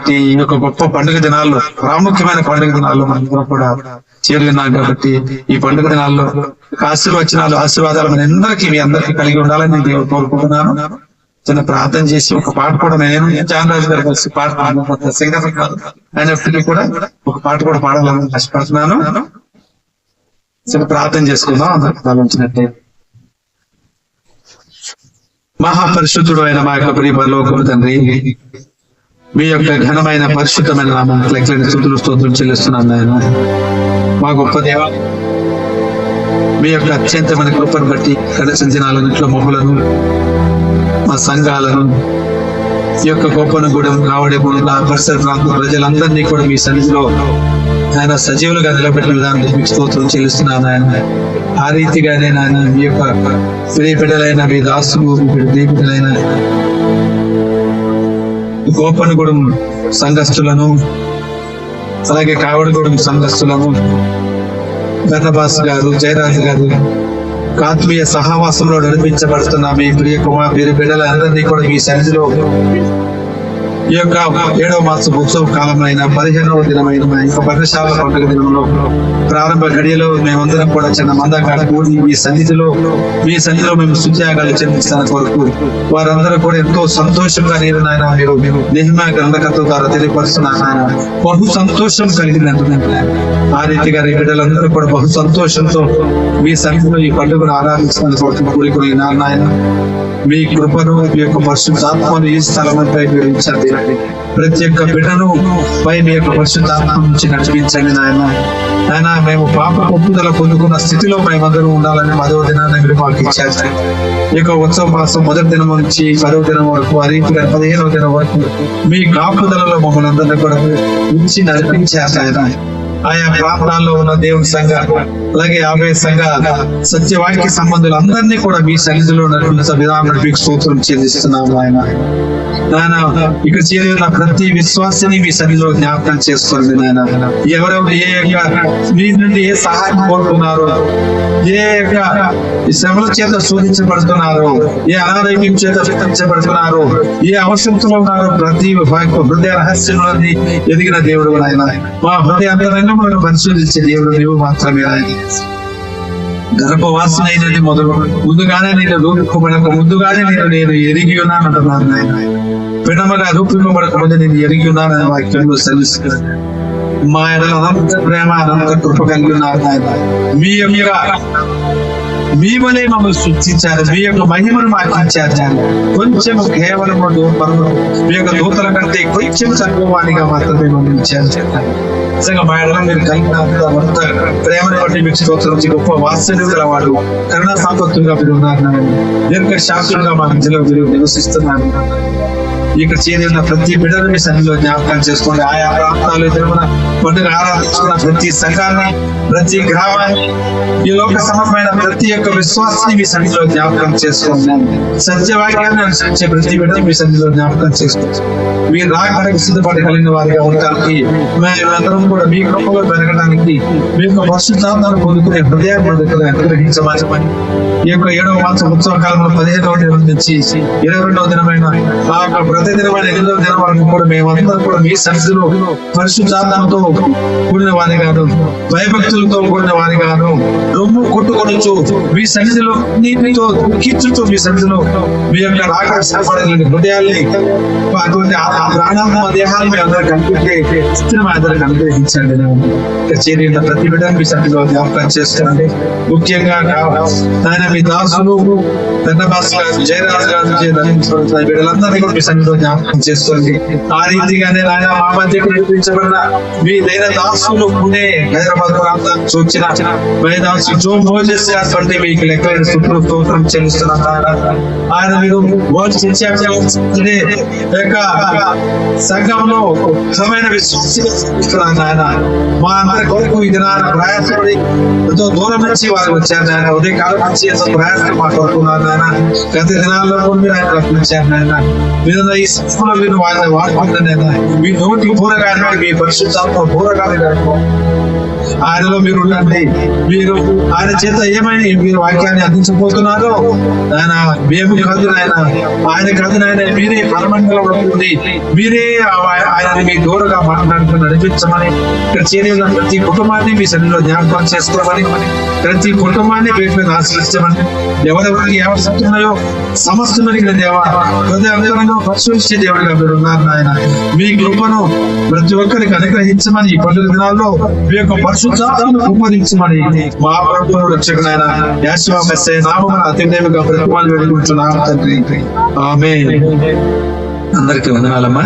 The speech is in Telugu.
కాబట్టి ఈ యొక్క గొప్ప పండుగ దినాల్లో, ప్రాముఖ్యమైన పండుగ దినాల్లో మనందరం కూడా చేరున్నాం. కాబట్టి ఈ పండుగ దినాల్లో ఆశీర్వాదాలు మన అందరికీ, మీ అందరికీ కలిగి ఉండాలని నేను దేవుడు కోరుకుంటున్నాను. చిన్న ప్రార్థన చేసి ఒక పాట కూడా నేను జానరాజు గారు కలిసి పాట సింగర్ కాదు అయినప్పటికీ కూడా ఒక పాట కూడా పాడాలని కష్టపడుతున్నాను. చిన్న ప్రార్థన చేసుకుందాం అందరికి ఆలోచించినట్టే. మహాపరిశుద్ధుడు అయిన మా యొక్క ప్రియ పరలోకపు తండ్రి, మీ యొక్క ఘనమైన పరిశుద్ధమైన నామానికి లెక్కలేని స్తుతులు స్తోత్రం చెల్లిస్తున్నాను నాయన. మా గొప్ప దేవ, మీ యొక్క అత్యంతమైన కృపను బట్టి గడిచిన దినాలన్నింటిలో మమ్మలను, మా సంఘాలను, ఈ యొక్క గొప్పను కూడా కావడేమూల పరిసర ప్రాంత ప్రజలందరినీ కూడా మీ సన్నిధిలో ఆయన సజీవులుగా నిలబెట్టిన విధానం మీకు స్తోత్రం చెల్లిస్తున్నాను ఆయన. ఆ రీతిగానే నాయన మీ యొక్క ప్రియబిడ్డలైన మీ దాసులు, ప్రియబిడ్డలైన గోపనగూడెం సంఘస్థులను, అలాగే కావడగూడెం సంఘస్థులను, బర్నబాస్ గారు, జయరాజు గారు ఆత్మీయ సహవాసంలో నడిపించబడుతున్న మీ ప్రియ బిడ్డలందరినీ కూడా మీ సన్నిధిలో ఈ యొక్క 7వ మాస ఉత్సవ కాలంలో 15వ దినమైన పర్ణశాల పండుగ దినంలో ప్రారంభ గడియలో మేమందరం కూడా చిన్న మందకాడ కూడి మీ సన్నిధిలో మేము సుత్యాగాలు చెల్లించిన కొరకు వారందరూ కూడా ఎంతో సంతోషంగా నేను నాయన మీరు నెహెమ్యా గ్రంథకర్త ద్వారా తెలియపరుస్తున్నారు నాయన. బహు సంతోషం కలిగిందంటున్నాను. ఆ రీతిగా బిడ్డలందరూ కూడా బహు సంతోషంతో మీ సన్నిధిలో ఈ పండుగను ఆరాధించడానికి కొరకు కూడుకుని నాయన మీ కృపను, మీ యొక్క పరిశుద్ధాత్మను ఈ స్థలమంపై మీరు ఇచ్చారు. ప్రతి ఒక్క బిడ్డను పై మీ యొక్క పరిశుద్ధాత్మ నుంచి నడిపించండి నాయన. ఆయన మేము పాప ఒప్పుదల పొందుకున్న స్థితిలో మేమందరూ ఉండాలని 10వ దినాన్ని మీరు మాకు ఇచ్చారు. ఈ యొక్క ఉత్సవ మాసం మొదటి దినం నుంచి 10వ దినం వరకు, ఆ రీతిగా 15వ దినం వరకు మీ కాపుదలలో మమ్మల్ని అందరినీ కూడా ఉంచి నడిపించారు ఆయన. ఆయా ప్రాంతాల్లో ఉన్న దేవుని సంఘ, అలాగే యాభై సంఘ సత్యవాక్య సంబంధులు అందరినీ కూడా మీ సన్నిధిలో నడిపించే విధానం మీకు స్తోత్రం చెల్లిస్తున్నాము ఆయన. నాయన ఇక్కడ చేరిన ప్రతి విశ్వాసిని మీ సన్నిధిలో జ్ఞాపకం చేసుకోండి నాయన. ఎవరెవరు మీ నుండి ఏ సహాయం కోరుకున్నారో, ఏ శ్రమల చేత శోధించబడుతున్నారో, ఏ అనారోగ్యం చేత శోధించబడుతున్నారో, ఏ అవసరంతో ఉన్నారో ప్రతి హృదయ రహస్యంలోని ఎదిగిన దేవుడు నాయన. మా హృదయ అంతరంగం పరిశోధించే దేవుడు నీవు మాత్రమే ఆయన. గర్భవాసన అయినది ముందుగానే నేను రూపింపబడక ముందుగానే నేను ఎరిగి ఉన్నాను అంటున్నాను నాయన. పిడమగా రూపింపబడక ముందు నేను ఎరిగి ఉన్నానని వాక్యంలో సెలవిస్తున్నాను. మా ఎడల అనంత ప్రేమ, అనంత కృప కలిగి ఉన్నారు నాయన. మీ వలే మమ్మల్ని సృష్టించారు, మీ యొక్క మహిమను మాకు ఇచ్చారు. కొంచెం కేవలం మీ యొక్క దూతల కంటే కొంచెం తక్కువగా మాత్రమే మమ్మల్ని ఇచ్చారు. నిజంగా మా ఎడల మీరు కలిగినంత ప్రేమను బట్టి మీకు స్తోత్రం. గొప్ప వాత్సల్యం గలవాడు, కరుణా సంపత్తులుగా మీరు ఉన్నారు. దీర్ఘ శాస్త్రులుగా మా మధ్యలో మీరు నివసిస్తున్నారు. ఇక్కడ చేరిన ప్రతి బిడ్డను మీ సన్నిధిలో జ్ఞాపకం చేసుకోండి. ఆయా ప్రాంతాలు ఎదురున్న పండుగ ఆరాధించుకున్న ప్రతి సంఘాన్ని, ప్రతి గ్రామాన్ని, ఈ లోక సమమైన ప్రతి ఒక్క విశ్వాసాన్ని మీ సన్నిధిలో జ్ఞాపకం చేసుకోండి. సత్యవాక్యాన్ని అనుసరించే ప్రతి బిడ్డను మీ సన్నిధిలో జ్ఞాపకం చేసుకోండి. మీరు రాకడానికి సిద్ధపడి కలిగిన వారిగా ఉండటానికి, మేమందరం కూడా మీ కృపలో పెరగడానికి, మీ యొక్క పరిశుద్ధాత్మను పొందుకునే హృదయాన్ని అనుగ్రహించమని ఈ యొక్క 7వ మాసం ఉత్సవ కాలంలో 15వ దినం నుంచి 22వ దినమైన ఆ యొక్క ప్రతి దినమైన 8వ దినం వరకు కూడా మేమందరం కూడా మీ సన్నిధిలో పరిశుద్ధాత్మతో కూడిన వారిగాను, భయభక్తులతో కూడిన వారిగాను, రొమ్ము కొట్టుకొనొచ్చు మీ సన్నిధిలో నీటితో దుఃఖించుతూ మీ సన్నిధిలో మీ యొక్క రాకడని హృదయాల్ని, అటువంటి ప్రాణాత్మ దేహాన్ని మీ అందరూ కనిపించే స్థితిని మా అందరికి అనుగ్రహించండి. చేరిన ప్రతి బిడ్డను మీ సన్నిధిలో జ్ఞాపకం చేసుకోండి. ముఖ్యంగా ఆయన మీ దాసులు, బర్నబాస్ గారు, జయరాజు గారు బిడ్డలందరినీ కూడా మీ సన్నిధిలో జ్ఞాపకం చేసుకోండి. ఆ రీతిగానే ఆయన మా మధ్యకు నడిపించబడిన మీ దైన దాసులు పుణే హైదరాబాద్ ప్రాంతానికి వచ్చిన వేదాసు జో మోజెస్ గారి మీకు లెక్కలైన స్తోత్రం చెల్లిస్తున్నాను. ఆయన మీరు సంఘంలో సమైన విశ్వాసాన్ని ఆయన మా అందరి కొరకు ఈ దినాన్ని ప్రయాసపడి ఎంతో దూరం నుంచి వారు వచ్చారు నాయన. ఉదయ కాలం నుంచి ఎంతో ప్రయాసం మాట్లాడుతున్నారు నాయన. గత దినాల్లో మీరు ఆయన రక్షించారు నాయన. మీరు ఈ సమయంలో మీరు వాళ్ళని వాడుకుంటున్నాయినా మీ నోటికి పూరగానే మీ పరిశుద్ధాత్మ పూరగానే ఆయనలో మీరు ఉండండి. మీరు ఆయన చేత ఏమైనా మీరు వాక్యాన్ని అందించబోతున్నారు ఆయన మేము కాదు ఆయన కాదు మీరే పరమండలంలో ఉండి మీరే ఆయనని మీ దూరంగా మాట్లాడుకుని నడిపించమని ఇక్కడ చేరిన ప్రతి కుటుంబాన్ని మీ సన్నిధిలో జ్ఞాపకం చేసుకోమని ప్రతి కుటుంబాన్ని పేరు మీద ఆశ్రయించమని ఎవరెవరికి అవసరం ఉన్నాయో సమస్తమని దేవా హృదయంగా పరిశోధించే దేవుడిగా మీరు ఉన్నారు నాయన. మీ కృపను ప్రతి ఒక్కరికి అనుగ్రహించమని ఈ పండుగ దినాల్లో మీ యొక్క పరిశుద్ధాత్మను ఉపయోగించమని మా ప్రభువు రక్షకుడైన యేసు మెస్సీయ నామమున అతిదేవిగా బ్రతిమాలి వేడుకుంటున్నాము తండ్రి. ఆమేన్. అందరికీ వందనాలమ్మా.